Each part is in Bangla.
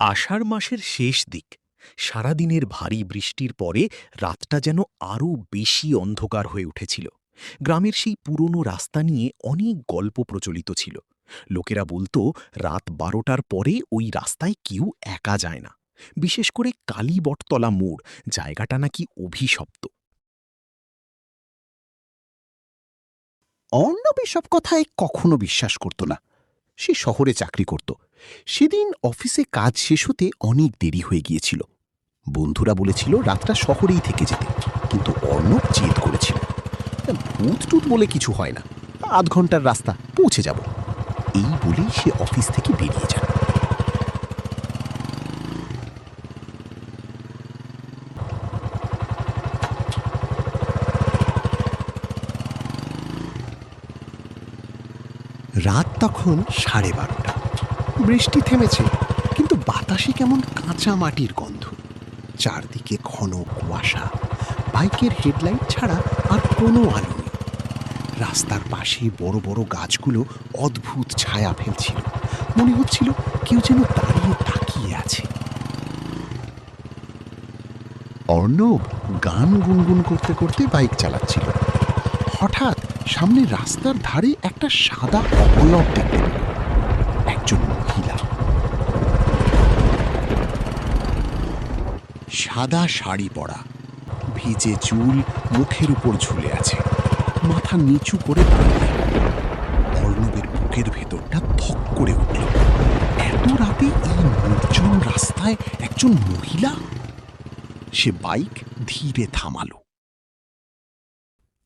আষাঢ় মাসের শেষ দিক। সারাদিনের ভারী বৃষ্টির পরে রাতটা যেন আরও বেশি অন্ধকার হয়ে উঠেছিল। গ্রামের সেই পুরনো রাস্তা নিয়ে অনেক গল্প প্রচলিত ছিল। লোকেরা বলতো রাত ১২টার পরে ওই রাস্তায় কেউ একা যায় না। বিশেষ করে কালীবটতলা মোড় জায়গাটা নাকি অভিশপ্ত। অর্ণব এসব কথায় কখনো বিশ্বাস করত না। সে শহরে চাকরি করত। সেদিন অফিসে কাজ শেষ হতে অনেক দেরি হয়ে গিয়েছিল। বন্ধুরা বলেছিল রাতটা শহরেই থেকে যেতে, কিন্তু অর্ণব জেদ করেছিল, ভূত টুত বলে কিছু হয় না, ৮ ঘন্টার রাস্তা, পৌঁছে যাব। এই বলেই সে অফিস থেকে বেরিয়ে যায়। রাত তখন 12:30। বৃষ্টি থেমেছে, কিন্তু বাতাসে কেমন কাঁচা মাটির গন্ধ। চারদিকে ঘন কুয়াশা, বাইকের হেডলাইট ছাড়া আর কোনো আলো নেই। রাস্তার পাশে বড় বড় গাছগুলো অদ্ভুত ছায়া ফেলছিল। মনে হচ্ছিল কেউ যেন দাঁড়িয়ে তাকিয়ে আছে। অর্ণব গান গুনগুন করতে করতে বাইক চালাচ্ছিল। হঠাৎ সামনে রাস্তার ধারে একটা সাদা অবয়ব দেখতে পেল। একজন মহিলা, সাদা শাড়ি পরা, ভিজে চুল মুখের উপর ঝুলে আছে, মাথা নিচু করে দাঁড়িয়ে। অর্ণবের বুকের ভেতরটা ধক করে উঠল। এত রাতে এই নির্জন রাস্তায় একজন মহিলা! সে বাইক ধীরে থামালো।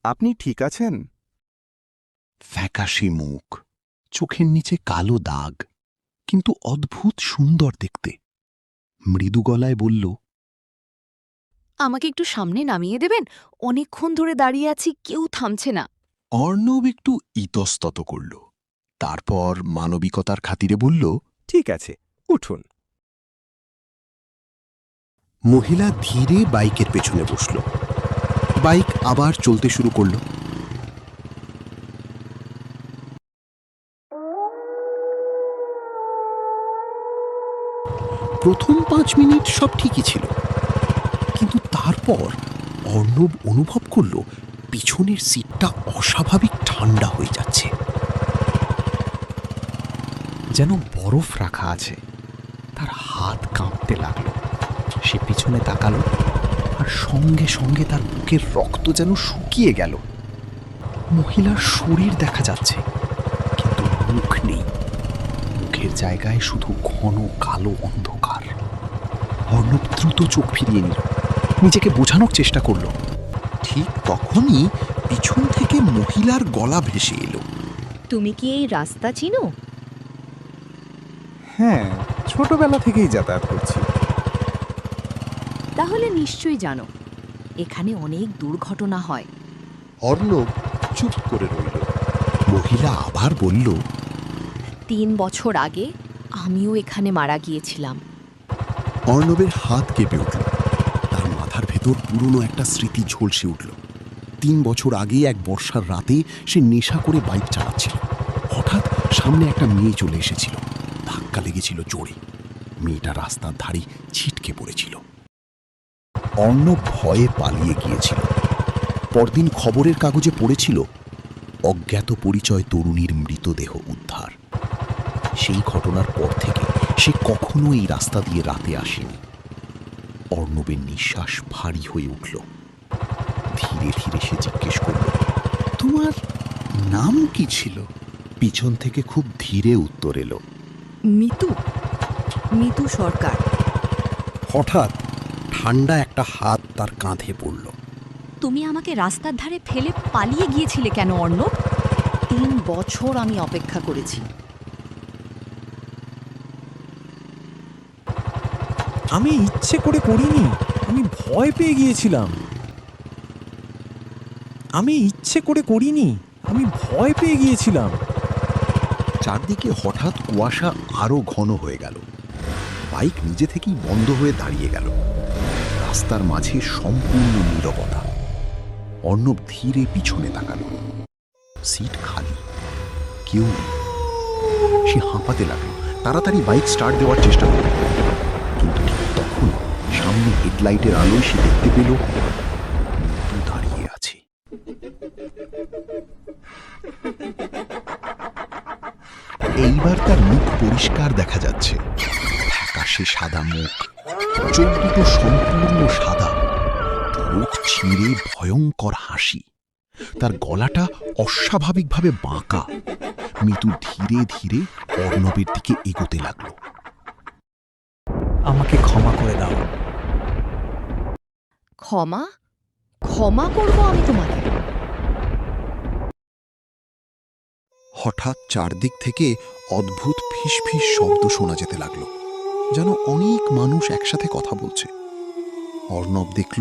আপনি ঠিক আছেন? ফ্যাকাশে মুখ, চোখের নিচে কালো দাগ, কিন্তু অদ্ভুত সুন্দর দেখতে। মৃদু গলায় বলল, আমাকে একটু সামনে নামিয়ে দেবেন? অনেকক্ষণ ধরে দাঁড়িয়ে আছি, কেউ থামছে না। অর্ণব একটু ইতস্তত করল। তারপর মানবিকতার খাতিরে বলল, ঠিক আছে, উঠুন। মহিলা ধীরে বাইকের পেছনে বসল। বাইক আবার চলতে শুরু করল। প্রথম ৫ মিনিট সব ঠিকই ছিল, কিন্তু তারপর অর্ণব অনুভব করল পিছনের সিটটা অস্বাভাবিক ঠান্ডা হয়ে যাচ্ছে, যেন বরফ রাখা আছে। তার হাত কাঁপতে লাগলো। সে পিছনে তাকালো, আর সঙ্গে সঙ্গে তার বুকের রক্ত যেন শুকিয়ে গেল। মহিলার শরীর দেখা যাচ্ছে, কিন্তু মুখ নেই। মুখের জায়গায় শুধু ঘন কালো অন্ধকার। অর্ণব দ্রুত চোখ ফিরিয়ে নিল, নিজেকে বোঝানোর চেষ্টা করল। ঠিক তখনই পিছন থেকে মহিলার গলা ভেসে এলো, তুমি কি এই রাস্তা চিনো? হ্যাঁ, ছোটবেলা থেকেই যাতায়াত করছি। তাহলে নিশ্চয়ই জানো, এখানে অনেক দুর্ঘটনা হয়। অর্ণব চুপ করে রইল। মহিলা আবার বলল, ৩ বছর আগে আমিও এখানে মারা গিয়েছিলাম। অর্ণবের হাত কেঁপে উঠল। তার মাথার ভেতর পুরনো একটা স্মৃতি ঝলসে উঠল। ৩ বছর আগে এক বর্ষার রাতে সে নেশা করে বাইক চালাচ্ছিল। হঠাৎ সামনে একটা মেয়ে চলে এসেছিল। ধাক্কা লেগেছিল জোরে। মেয়েটা রাস্তার ধারে ছিটকে পড়েছিল। অর্ণব ভয়ে পালিয়ে গিয়েছিল। পরদিন খবরের কাগজে পড়েছিল, অজ্ঞাত পরিচয় তরুণীর মৃতদেহ উদ্ধার। সেই ঘটনার পর থেকে সে কখনো এই রাস্তা দিয়ে রাতে আসেনি। অর্ণবের নিঃশ্বাস ভারী হয়ে উঠল। ধীরে ধীরে সে জিজ্ঞেস করল, তোমার নাম কি ছিল? পিছন থেকে খুব ধীরে উত্তর এলো, মিতু, মিতু সরকার। হঠাৎ ঠান্ডা একটা হাত তার কাঁধে পড়ল। তুমি আমাকে রাস্তার ধারে ফেলে পালিয়ে গিয়েছিলে কেন অর্ণব? ৩ বছর আমি অপেক্ষা করেছি। আমি ইচ্ছে করে করিনি, আমি ভয় পেয়ে গিয়েছিলাম। আমি ইচ্ছে করে করিনি, আমি ভয় পেয়ে গিয়েছিলাম। চারদিকে হঠাৎ কুয়াশা আরো ঘন হয়ে গেল। বাইক নিজে থেকেই বন্ধ হয়ে দাঁড়িয়ে গেল। রাস্তার মাঝে সম্পূর্ণ নীরবতা। অর্ণব ধীরে পিছনে তাকালো। সিট খালি, কেউ নেই। সে হাঁপাতে লাগলো। তাড়াতাড়ি বাইক স্টার্ট দেওয়ার চেষ্টা করল। কিন্তু ঠিক তখন সামনে হেডলাইটের আলোয় সে দেখতে পেল মিতু দাঁড়িয়ে আছে। এইবার তার মুখ পরিষ্কার দেখা যাচ্ছে, ফ্যাকাশে সাদা মুখ, চোখ দুটো সম্পূর্ণ সাদা, ঠোঁট ছিঁড়ে ভয়ঙ্কর হাসি, তার গলাটা অস্বাভাবিকভাবে বাঁকা। মিতু ধীরে ধীরে অর্ণবের দিকে এগোতে লাগলো। আমাকে ক্ষমা করে দাও। ক্ষমা ক্ষমা করব আমি তোমাকে? হঠাৎ চারদিক থেকে অদ্ভুত ফিসফিস শব্দ শোনা যেতে লাগলো, যেন অনেক মানুষ একসাথে কথা বলছে। অর্ণব দেখল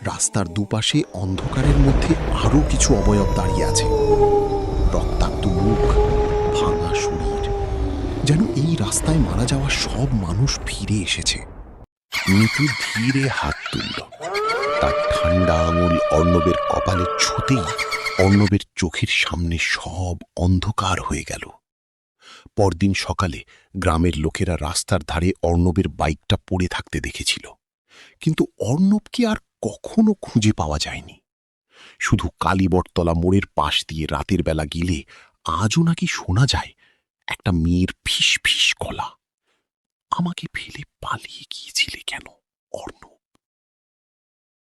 রাস্তার দুপাশে অন্ধকারের মধ্যে আরো কিছু অবয়ব দাঁড়িয়ে আছে, রক্তাক্ত মুখ, ভাঙা শরীর, যেন এই রাস্তায় মারা যাওয়া সব মানুষ ফিরে এসেছে। মিতু ধীরে হাত তুলল, তার ঠান্ডা আঙুল অর্ণবের কপালে ছুঁতেই অর্ণবের চোখের সামনে সব অন্ধকার হয়ে গেল। পরদিন সকালে গ্রামের লোকেরা রাস্তার ধারে অর্ণবের বাইকটা পড়ে থাকতে দেখেছিল, কিন্তু অর্ণবকে আর কখনো খুঁজে পাওয়া যায়নি। শুধু কালীবটতলা মোড়ের পাশ দিয়ে রাতের বেলা গেলে আজও নাকি শোনা যায় একটা মেয়ের ফিস ফিস গলা, আমাকে ফেলে পালিয়ে গিয়েছিলে কেন অর্ণব?